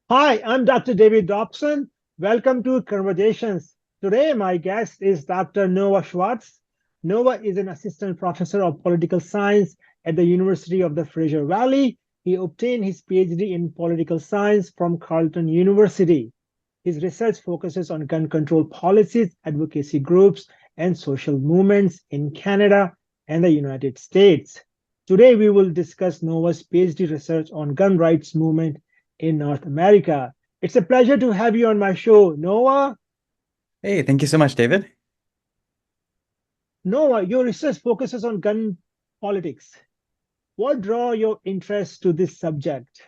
Hi, I'm Dr. David Dobson. Welcome to Conversations. Today, my guest is Dr. Noah Schwartz. Noah is an assistant professor of political science at the University of the Fraser Valley. He obtained his PhD in political science from Carleton University. His research focuses on gun control policies, advocacy groups, and social movements in Canada and the United States. Today, we will discuss Noah's PhD research on gun rights movement in North America. It's a pleasure to have you on my show, Noah. Hey, thank you so much, David. Noah, your research focuses on gun politics. What draw your interest to this subject?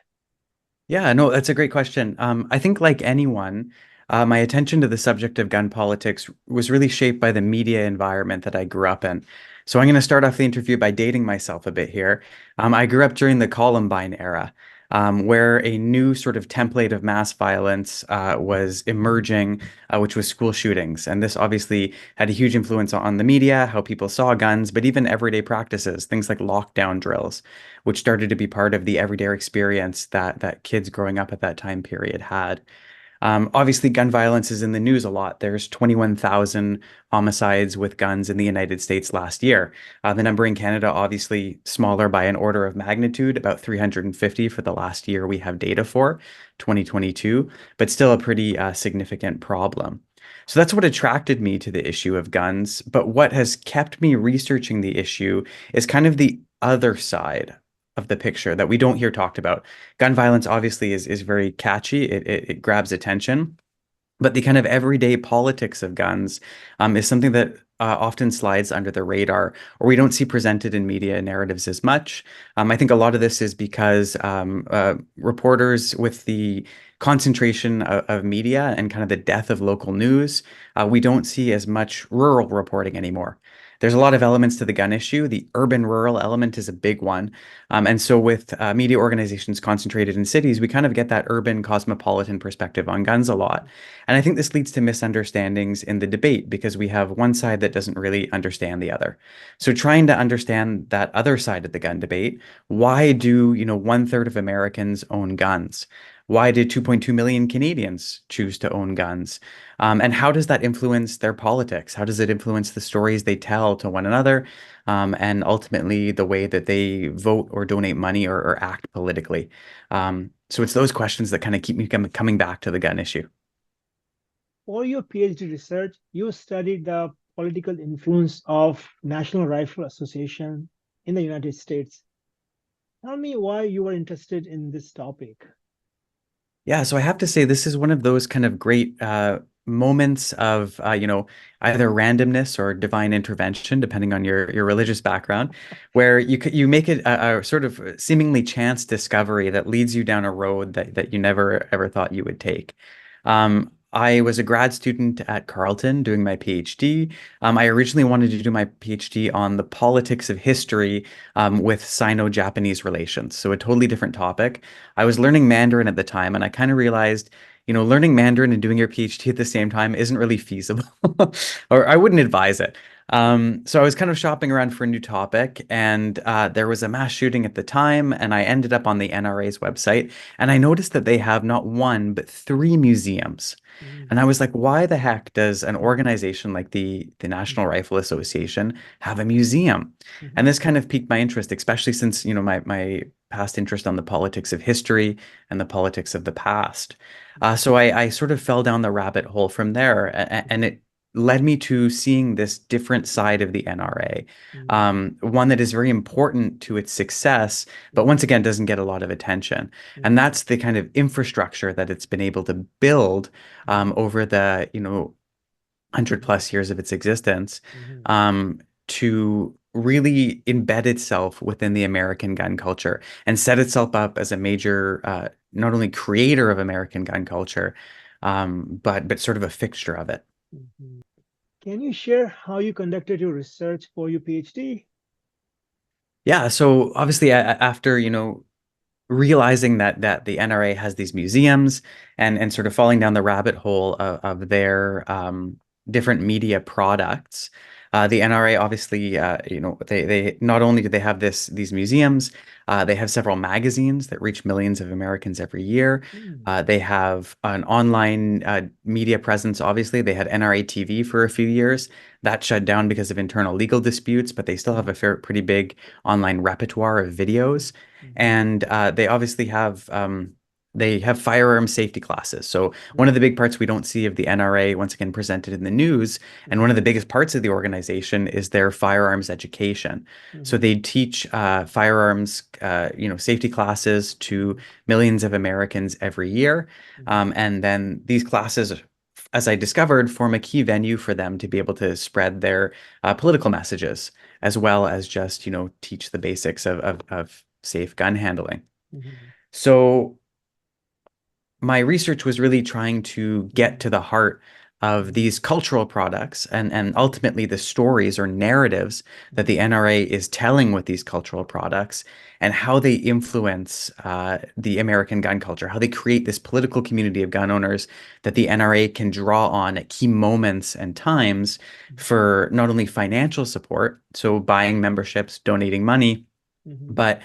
Yeah, no, that's a great question. I think, like anyone, my attention to the subject of gun politics was really shaped by the media environment that I grew up in. So I'm going to start off the interview by dating myself a bit here. I grew up during the Columbine era, where a new sort of template of mass violence was emerging, which was school shootings. And this obviously had a huge influence on the media, how people saw guns, but even everyday practices, things like lockdown drills, which started to be part of the everyday experience that kids growing up at that time period had. Obviously, gun violence is in the news a lot. There's 21,000 homicides with guns in the United States last year. The number in Canada, obviously smaller by an order of magnitude, about 350 for the last year we have data for, 2022, but still a pretty significant problem. So that's what attracted me to the issue of guns. But what has kept me researching the issue is kind of the other side of the picture that we don't hear talked about. Gun violence obviously is very catchy. It grabs attention, but the kind of everyday politics of guns is something that often slides under the radar, or we don't see presented in media narratives as much. I think a lot of this is because reporters, with the concentration of media and kind of the death of local news, we don't see as much rural reporting anymore. There's a lot of elements to the gun issue. The urban rural element is a big one. And so, with media organizations concentrated in cities, we kind of get that urban cosmopolitan perspective on guns a lot. And I think this leads to misunderstandings in the debate because we have one side that doesn't really understand the other. So trying to understand that other side of the gun debate, why do, one third of Americans own guns? Why did 2.2 million Canadians choose to own guns? And how does that influence their politics? How does it influence the stories they tell to one another? And ultimately the way that they vote or donate money or act politically. So it's those questions that kind of keep me coming back to the gun issue. For your PhD research, you studied the political influence of National Rifle Association in the United States. Tell me why you were interested in this topic. Yeah, so I have to say this is one of those kind of great moments of either randomness or divine intervention, depending on your religious background, where you make it a sort of seemingly chance discovery that leads you down a road that you never ever thought you would take. I was a grad student at Carleton doing my PhD. I originally wanted to do my PhD on the politics of history with Sino-Japanese relations, so a totally different topic. I was learning Mandarin at the time, and I kind of realized, learning Mandarin and doing your PhD at the same time isn't really feasible, or I wouldn't advise it. So I was kind of shopping around for a new topic, and there was a mass shooting at the time, and I ended up on the NRA's website, and I noticed that they have not one, but three museums. Mhm, And I was like, why the heck does an organization like the National Rifle Association have a museum? mhm, And this kind of piqued my interest, especially since, my past interest on the politics of history and the politics of the past. So I sort of fell down the rabbit hole from there, and it led me to seeing this different side of the NRA, mhm, one that is very important to its success, but once again doesn't get a lot of attention. And mhm, that's the kind of infrastructure that it's been able to build mhm, over the 100 plus years of its existence, mhm, to really embed itself within the American gun culture and set itself up as a major, not only creator of American gun culture, but sort of a fixture of it. mhm. Can you share how you conducted your research for your PhD? Yeah, so obviously after, realizing that the NRA has these museums and sort of falling down the rabbit hole of their different media products, The NRA obviously, they not only do they have these museums, they have several magazines that reach millions of Americans every year. Mm, They have an online media presence. Obviously, they had NRA TV for a few years. That shut down because of internal legal disputes, but they still have mm, a pretty big online repertoire of videos. mhm, And they obviously have they have firearm safety classes. So one of the mhm, big parts we don't see of the NRA, once again presented in the news, and one of mhm, the biggest parts of the organization is their firearms education. So mhm, they teach firearms, safety classes to mhm, millions of Americans every year. mhm, And then these classes, as I discovered, form a key venue for them to be able to spread their political messages, as well as just, teach the basics of safe gun handling. mhm, So my research was really trying to get mhm, to the heart of mhm, these cultural products and ultimately the stories or narratives that the mhm, NRA is telling with these cultural products and how they influence the American gun culture, how they create this political community of gun owners that the NRA can draw on at key moments and times for not only financial support, so buying memberships, donating money, mhm, but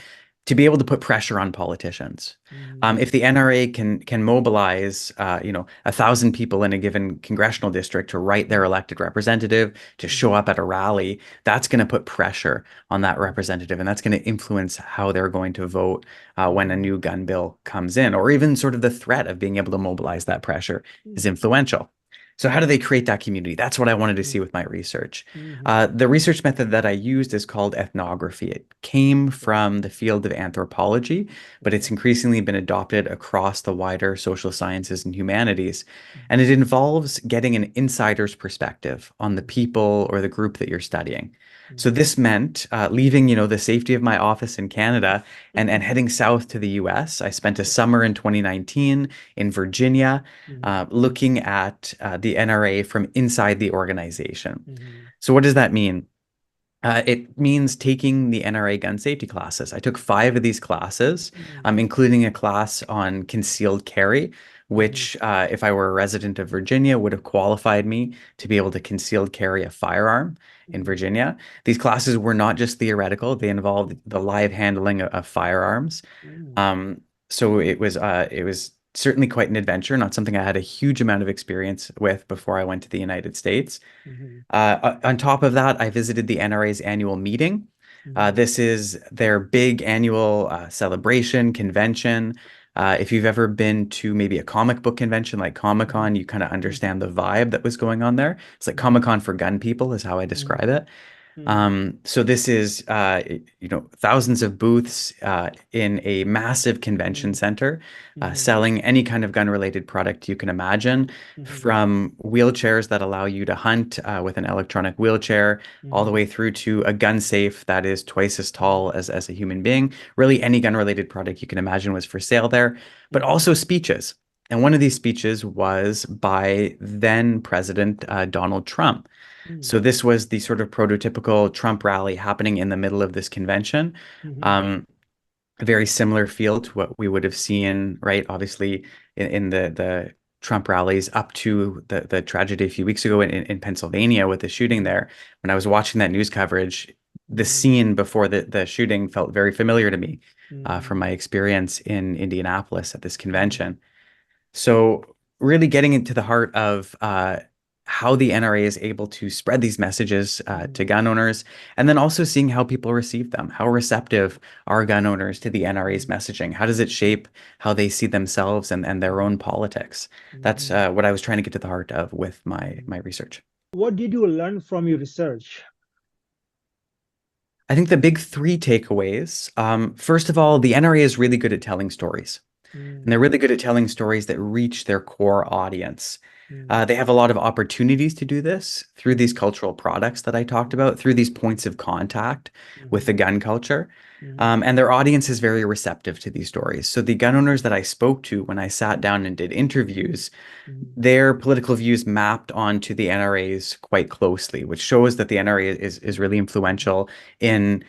to be able to put pressure on politicians. mhm, If the NRA can mobilize, 1,000 people in a given congressional district to write their mhm, elected representative to show mhm, up at a rally, that's going to put pressure on that mhm, representative, and that's going to influence how they're going to vote when a mhm, new gun bill comes in, or even sort of the threat of being able to mobilize that pressure is mhm, influential. So how do they create that community? That's what I wanted to see mhm, with my research. mhm. The research method that I used is called ethnography. It came Okay, from the field of anthropology, but it's okay. increasingly been adopted across the wider social sciences and humanities. And Mhm, it involves getting an insider's perspective on the mhm, people or the group that you're studying. So mhm, this meant leaving, the safety of my office in Canada and mhm, heading south to the US. I spent a mhm, summer in 2019 in Virginia, mhm, looking at the NRA from inside the organization. mhm, So what does that mean? It means taking the NRA gun safety classes. I took 5 of these classes, mhm, including a class on concealed carry, mhm, which, if I were a resident of Virginia, would have qualified me to be able to concealed carry a firearm in mhm, Virginia. These classes were not just theoretical; they involved the live handling of firearms. mhm, Um, so it was certainly quite an adventure, not something I had a huge amount of experience with before I went to the United States. mhm, On top of that, I visited the NRA's annual meeting. mhm, This is their big annual celebration convention. If you've ever been to maybe a comic book convention like mhm, Comic-Con, you kind of mhm, understand the vibe that was going on there. It's like mhm, Comic-Con for gun people, is how I mhm, describe it. mhm, So this is, thousands of booths in a massive convention mhm, center, mhm, selling any kind of gun-related product you can imagine, mhm, from wheelchairs that allow you to hunt with an electronic wheelchair, all the mhm, way through to a gun safe that is twice as tall as a human being. Really, any gun-related product you can imagine was for sale there, but mhm, also speeches. And one of these speeches was by then President Donald Trump. mhm, So this was the sort of prototypical Trump rally happening in the middle of this convention. mhm, Um, a very similar feel to what we would have seen, right? Obviously, in the Trump rallies up to the tragedy a few weeks ago in Pennsylvania with the shooting mhm, there. When I was watching that news coverage, the mhm, scene before the shooting felt very familiar to me from mhm, my experience in Indianapolis at this mhm, convention. So really getting into the heart of how the NRA is able to spread these messages to mhm, gun owners, and then also seeing how people receive them. How receptive are gun owners to the NRA's mhm, messaging? How does it shape how they see themselves and their own mhm, politics? That's mhm, what I was trying to get to the heart of with my mhm. my research. What did you learn from your research? I think the big 3 takeaways. First of all, the NRA is really good at telling stories. And they're Mhm, really good at telling stories that reach their core audience. mhm, They have a lot of opportunities to do this through these mhm, cultural products that I talked about, through these points of contact with the mhm, gun culture. mhm, And their audience is very receptive to these stories. So the gun owners that I spoke to when I sat down and did interviews, mhm, their political views mapped onto the NRA's quite closely, which shows that the NRA is really mhm, influential in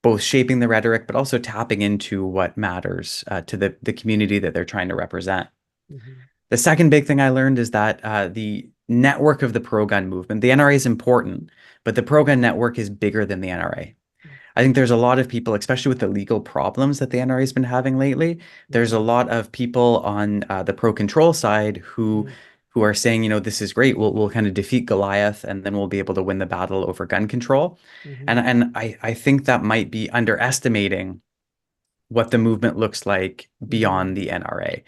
both shaping the rhetoric, but also tapping into what matters to the community that they're trying to represent. mhm, The second big thing I learned is that the network of the pro-gun movement. The NRA is important, but the pro-gun network is bigger than the NRA. I think there's a lot of people, especially with the legal problems that the NRA has been having lately. There's a Mm, lot of people on the pro-control side mm, who are saying, this is great. We'll kind of defeat Goliath, and then we'll be able to win the battle over gun control. mhm, And I think that might be underestimating what the movement looks like mhm, beyond the NRA.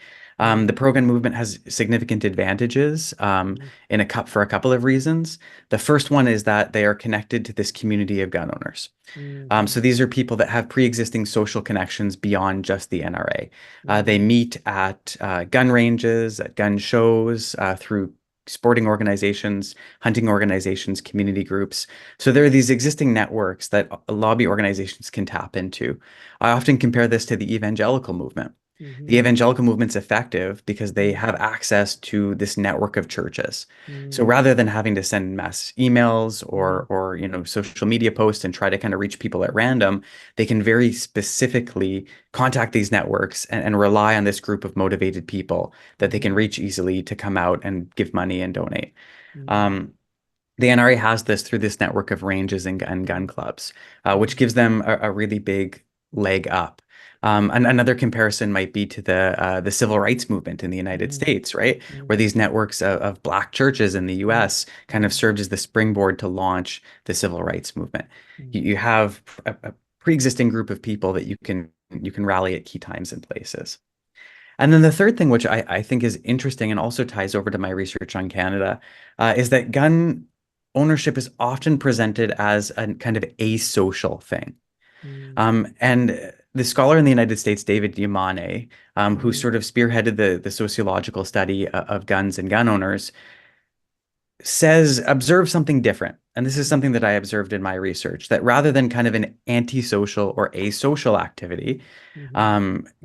The mhm, pro-gun movement has significant advantages mhm, for a couple of reasons. The first one is that they are connected to this community of gun owners. mhm, So these are people that have pre-existing social connections beyond just the NRA. They mhm, meet at gun ranges, at gun shows, through sporting organizations, hunting organizations, community groups. So there are these existing networks that lobby organizations can tap into. I often compare this to the evangelical movement. The mhm, evangelical movement's effective because they mhm, have access to this network of churches. So mhm, rather than having to send mass emails mhm, or social media posts and try to kind of reach people at random, they can very specifically contact these networks and rely on this group of motivated people that they can mhm, reach easily to come out and give money and donate. mhm, Um, the NRA has this through this network of ranges and gun clubs, which mhm, gives them a really big leg up. And another comparison might be to the civil rights movement in the United mhm, States, right? Where mhm, these networks of Black churches in the mhm, U.S. kind of mhm, served as the springboard to launch the civil rights movement. You, mhm, you have a pre-existing group of people that you can rally at key times and places. And then the third thing, which I think is interesting and also ties over to my research on Canada, is that gun ownership is often presented as a kind of asocial thing. mhm, And the scholar in the United States, David Yamane, who mhm, sort of spearheaded the sociological study of guns and gun owners, observe something different. And this is something that I observed in my research, that rather than kind of an antisocial or asocial activity, mhm,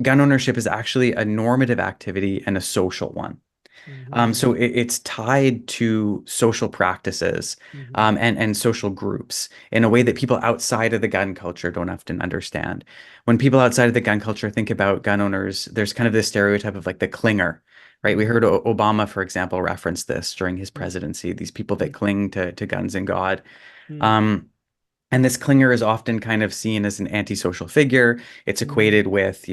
gun ownership is actually a normative activity and a social one. mhm, So it's tied to social practices mhm, and social groups in a way that people outside of the gun culture don't often understand. When people outside of the gun culture think about gun owners, there's kind of this stereotype of like the clinger, right? We heard mhm, Obama, for example, reference this during his mhm, presidency, these people that mhm, cling to guns and God. mhm, Um, and this clinger is often kind of seen as an antisocial figure. It's mhm, equated with,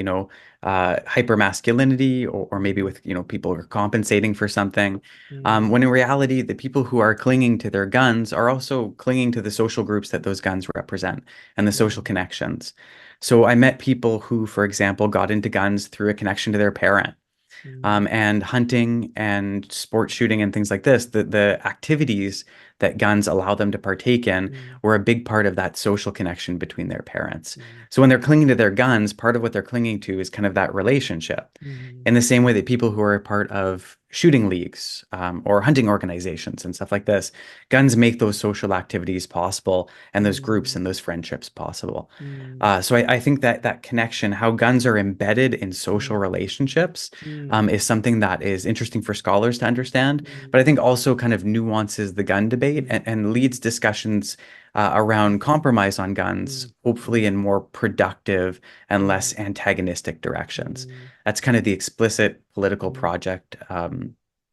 hypermasculinity or maybe mhm, with, people who are compensating for something. mhm, When in reality, the people who are clinging to their guns are also clinging to the social groups that those guns represent and the social mhm, connections. So I met people who, for example, got into guns through a connection to their parent. mhm, And hunting and sport shooting and things like this, the activities that guns allow them to partake in mhm, were a big part of that social connection between their parents. mhm, So when they're clinging to their guns, part of what they're clinging to is kind of that relationship. mhm, In the same way that people who are a part of shooting leagues or hunting organizations and stuff like this, guns make those social activities possible and those groups mhm, and those friendships possible. mhm, So I think that connection, how guns are embedded in social mhm, relationships, mhm, is something that is interesting for scholars to understand, mhm, but I think also kind of nuances the gun debate mhm, and mhm, leads discussions around compromise on guns, mhm, hopefully in more productive and mhm, less antagonistic directions. mhm, That's kind of the explicit political mhm, project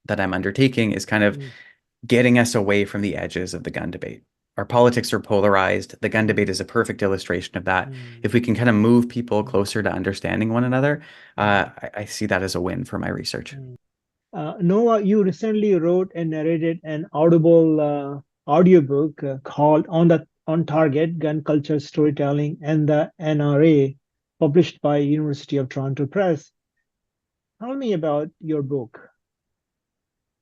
that I'm undertaking, is kind of getting us away from the edges of the gun debate. Our politics are polarized. The gun debate mhm, is a perfect illustration of that. mhm, If we can kind of move people mhm, closer to understanding one another, mhm, I see that as a win for my research. mhm. Noah, you recently wrote and narrated an Audible audiobook called On Target: Gun Culture Storytelling and the NRA, published by University of Toronto Press. Tell me about your book.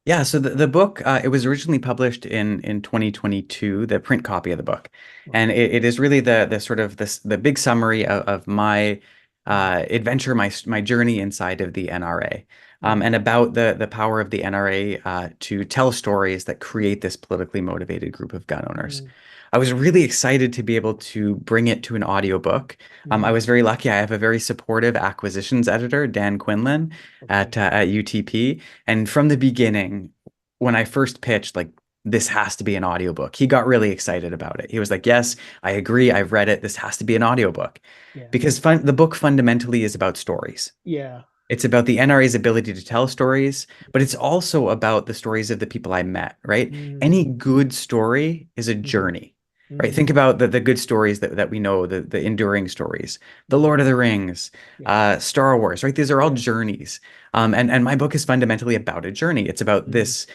Yeah, so the book, it was originally published in 2022, the print copy of the book. And Okay. it is really the sort of the big summary of my Mm, adventure, my journey inside of the NRA, and mm, about the power of the NRA to tell stories that create this politically motivated group of gun owners. mm, I was really excited to be able to bring it to an audiobook. I mm. was very lucky. I have a very supportive acquisitions editor, Dan Quinlan, Okay. at UTP. And from the beginning, when I first pitched, like, this has to be an audiobook, he got really excited about it. He was like, yes, I agree. I've read it. This has to be an audiobook Yeah. because the book fundamentally is about stories. Yeah. It's about the NRA's ability to tell stories, but it's also about the stories of the people I met, right? Any Mm, good story is a mhm, journey, right? Think mhm, about the good stories that we know, the enduring stories, The mhm. Lord of the Rings, Yeah, Star Wars, right? These are all yeah. journeys. And my book is fundamentally about a journey. It's about Mm, this,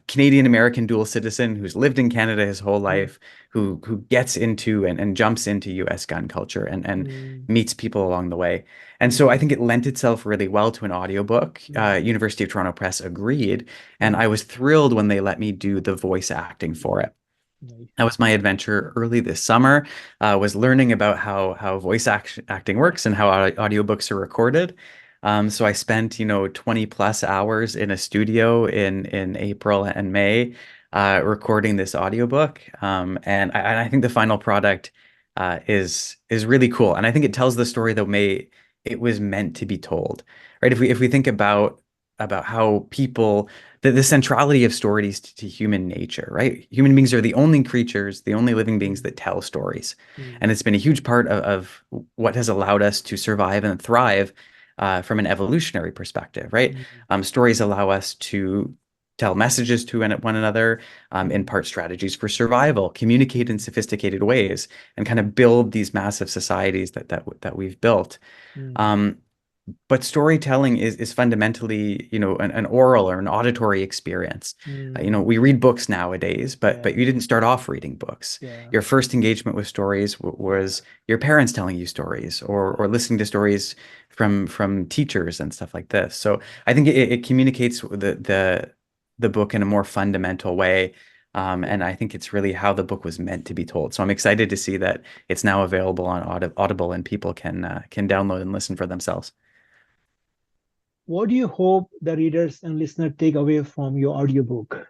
Canadian American dual citizen who's lived in Canada his whole mm, life, who gets into and jumps into US gun culture and mm, meets people along the way. And so I mm, think it lent itself really well to an audiobook. mm, University of Toronto Press agreed, and mm. I was thrilled when they let me do the voice acting for it. Nice. That was my adventure early this summer, was learning about how acting works and how audiobooks are recorded. So I spent, 20 plus hours in a studio in April and May, recording this audiobook. And I think the final product is really cool. And I think it tells the story the way it was meant to be told. Right? If we think about how people the centrality of stories to human nature, right? Human beings are the only creatures, the only living beings Mm, that tell stories. And mm, it's been a huge part of what has allowed us to survive and thrive, from an evolutionary perspective, right? mm, Stories allow us to tell messages to one another, mm, impart strategies for survival, communicate in mm, sophisticated ways, and kind mm, of build these massive societies that we've built. mm, Um, but storytelling is fundamentally, an oral or an auditory experience. mm. We read books nowadays, but Yeah, you didn't start off reading books. yeah, Your first engagement with stories yeah, was your parents telling you stories, or yeah, listening to stories from teachers and stuff like this. So I think it communicates the book in a more fundamental way. And yeah. I think it's really how the book was meant to be told. So I'm excited to see that it's now available on Audible, and people can download and listen for themselves. What do you hope the readers and listeners take away from your audiobook?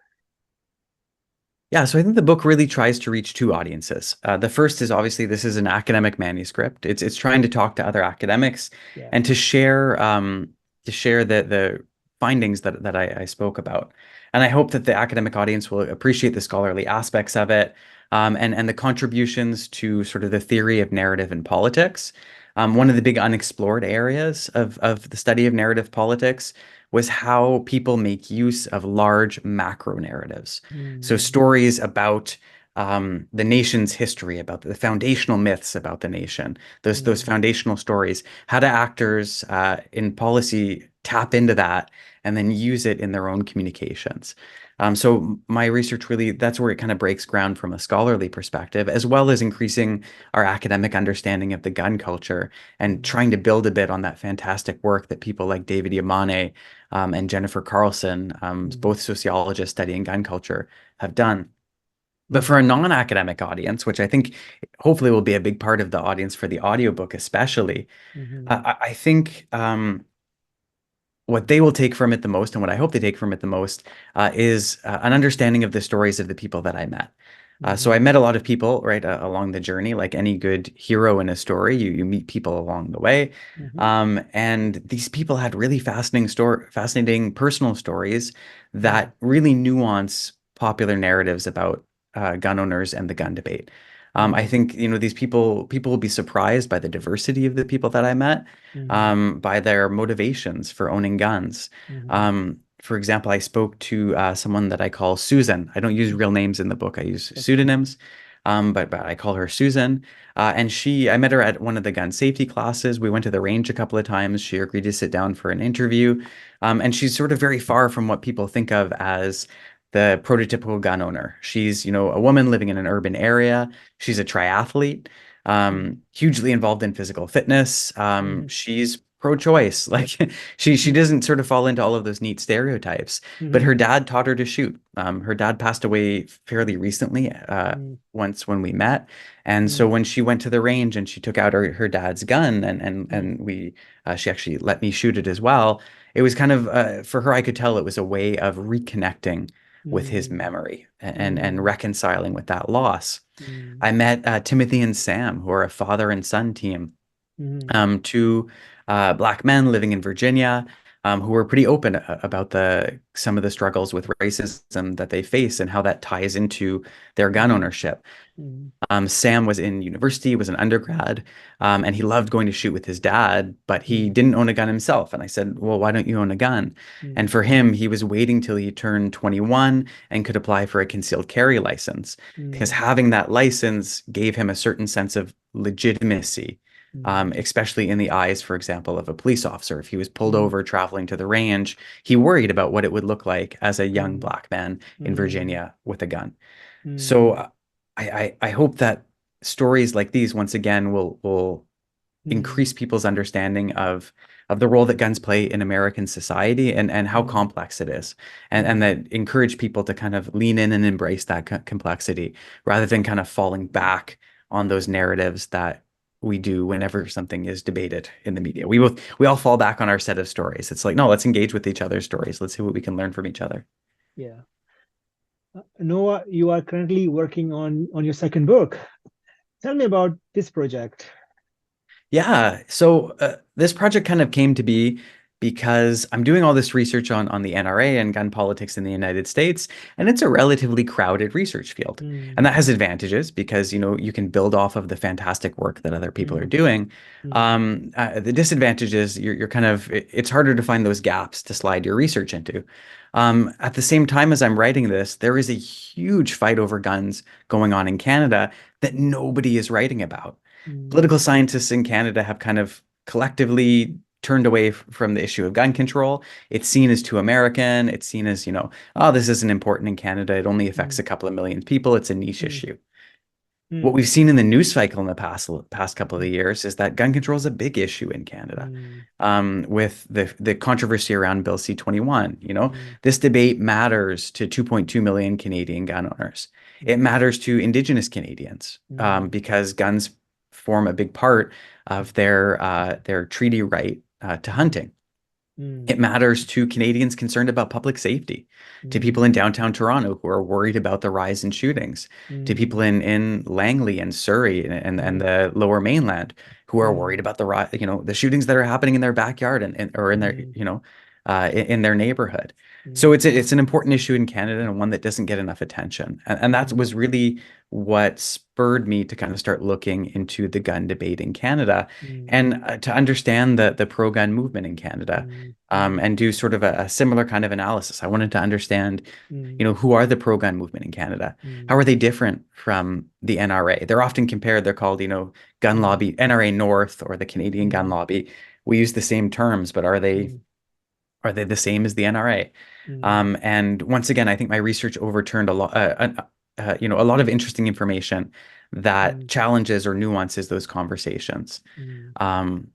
Yeah, so I think the book really tries to reach two audiences. The first is, obviously, this is an academic manuscript. It's trying to talk to other academics Yeah. and to share the findings that I spoke about. And I hope that the academic audience will appreciate the scholarly aspects of it, and the contributions to sort of the theory of narrative and politics. One of the big unexplored areas of the study of narrative politics was how people make use of large macro narratives. So Mm, stories about, the nation's history, about the foundational myths about the nation, those mm, foundational stories. How do actors, in policy, tap into that and then use it in their own communications? So my research really, that's where it kind of breaks ground from a scholarly perspective, as well as increasing our academic understanding of the gun culture and mm, trying to build a bit on that fantastic work that people like David Yamane, and Jennifer Carlson, mm, both sociologists studying gun culture, have done. But for mhm, a non-academic audience, which I think hopefully will be a big part of the audience for the audiobook, especially, mhm, I think, what they will take from it the most, and what I hope they take from it the most, is, an understanding of the stories of the people that I met. So I mhm, met a lot of people, right, along the journey. Like any good hero in a story, you meet people along the way, mhm, and these people had really fascinating personal stories mm, that really nuance popular narratives about, gun owners and the gun debate. I mm, think, these people will be surprised by the diversity of the people that I met, mhm, by their motivations for owning guns. mhm. For example, I spoke to, someone that I call Susan. I don't use real names in the book. I use Okay. pseudonyms, but I call her Susan. And I met her at one of the gun safety classes. We went to the range a couple of times. She agreed to sit down for an interview. And she's sort of very far from what people think of as the prototypical gun owner. She's, a woman living in an urban area. She's a triathlete, Mm, hugely involved in physical fitness. mhm, She's pro-choice. Like she mm, doesn't sort of fall into all of those neat stereotypes. But mhm, her dad taught her to shoot. Her dad passed away fairly recently, mm, once when we met. And so mm, when she went to the range and she took out her dad's gun, mm, and she actually let me shoot it as well. It was kind of, for her, I could tell it was a way of reconnecting with his mm, memory, and mm, reconciling with that loss. mm, I met, Timothy and Sam, who are a father and son team, mhm, two, Black men living in Virginia. who were pretty open about the some of the struggles with racism that they face and how that ties into their gun mm, ownership. mm, Sam was in university, was an undergrad, and he loved going to shoot with his dad, but he mm, didn't own a gun himself. And I said, well, why don't you own a gun? And mm, for him, he was waiting till he turned 21 and could apply for a concealed carry license because mm, having that license gave him a certain sense of legitimacy, mm, especially in the eyes, for example, of a police officer. If he was pulled mm, over traveling to the range, he worried about what it would look like as a young mm, black man in mm, Virginia with a gun. So mm, I hope that stories like these once again will mm, increase people's understanding of the role that guns play in American society and how mm, complex it is, and mm. that encourage people to kind of lean in and embrace that complexity rather than kind of falling back on those narratives that we do whenever something is debated in the media. We all fall back on our set of stories. It's like, no, let's engage with each other's stories. Let's see what we can learn from each other. Yeah. Noah, you are currently working on your second book. Tell me about this project. Yeah. So this project kind of came to be because I'm doing all this research on the NRA and gun politics in the United States, and it's a relatively crowded research field. And Mm, that has advantages because, you can build off of the fantastic work that other people are mm, doing. mm, The disadvantage is you're kind of, it's harder to find those gaps to slide your research into. At the same time as I'm writing this, there is a huge fight over guns going on in Canada that nobody is writing about. mm, Political scientists in Canada have kind of collectively turned away from the issue of gun control. It's seen as too American. It's seen as, oh, this isn't important in Canada. It only affects mm, a couple of million people. It's a niche mm, issue. What mm, we've seen in the news cycle in the past couple of mm, years is that gun control is a big issue in Canada. mm, With the controversy around Bill C-21, mm, this debate matters to 2.2 million Canadian gun owners. It mm, matters to Indigenous Canadians mm, because guns form a big part of their treaty right to hunting. mm, It matters to Canadians concerned about public safety, to mm, people in downtown Toronto who are worried about the rise in shootings, to mm, people in Langley and Surrey and mm, the Lower Mainland who are worried mm, about the shootings that are happening in their backyard and or in their mm, in their neighborhood. So mm, it's an important issue in Canada and one that doesn't get enough attention. And that mm, was really what spurred me to kind of start looking into the gun debate in Canada mm, and to understand the pro-gun movement in Canada, mm, mm, and do sort of a similar kind of analysis. I wanted to understand, mm, who are the pro-gun movement in Canada? How mm, are they different from the NRA? They're often compared, they're called, gun mm, lobby, NRA North or the Canadian gun mm, lobby. We use the same terms, but mm, are they the same as the NRA? mm, And once again, I think my research overturned a lot of interesting information that mm, challenges or nuances those conversations. mm, Um,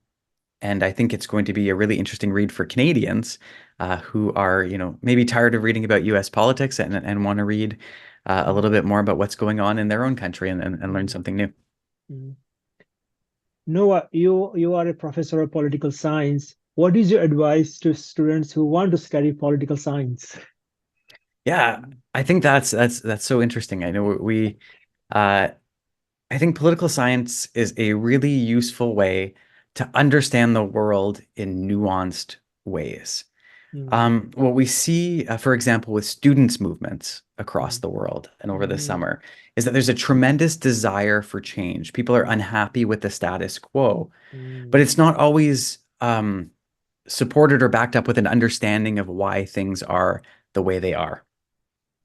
and I think it's going to be a really interesting read for Canadians who are, maybe tired of reading about US politics and want to read a mm, little bit more about what's going on in their own country and learn mm, something new. mm. Noah, you are a professor of political science. What is your advice to students who want to study political science? Yeah, I think that's so interesting. I know uh, I think political science is a really useful way to understand the world in nuanced ways. Mm, What we see, for example, with students' movements across mm, the world and over the mm, summer, is that there's a tremendous desire for change. People are mm, unhappy with the status quo, but mm, it's not always supported or backed up with an understanding of why things are the way they are.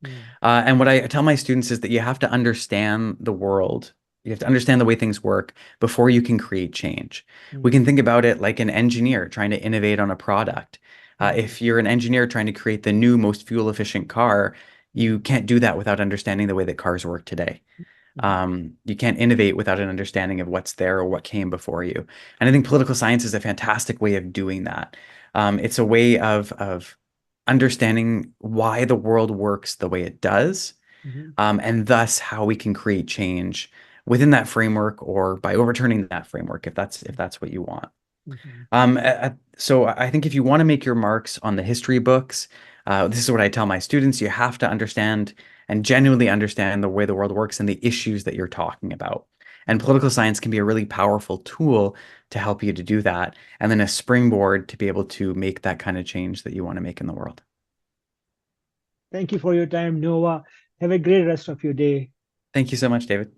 mm, And what I tell my students is that you have to understand the world. You have to understand the way things work before you can create change. We can mm, think about it like an engineer trying to innovate on a product. mm, If you're an engineer trying to create the new, most fuel efficient car, you mm, can't do that without understanding the way that cars work today. mm, You can't innovate without an understanding of what's there or what came before you. And I think political science is a fantastic way of doing that. It's a way of understanding why the world works the way it does, mhm, and thus how we can create change within that framework or by overturning that framework if that's what you want. mhm, So I think if you want to make your marks on the history books, this is what I tell my students, you have to understand and genuinely understand the way the world works and the issues that you're talking about. And political science can be a really powerful tool to help you to do that, and then a springboard to be able to make that kind of change that you want to make in the world. Thank you for your time, Noah. Have a great rest of your day. Thank you so much, David.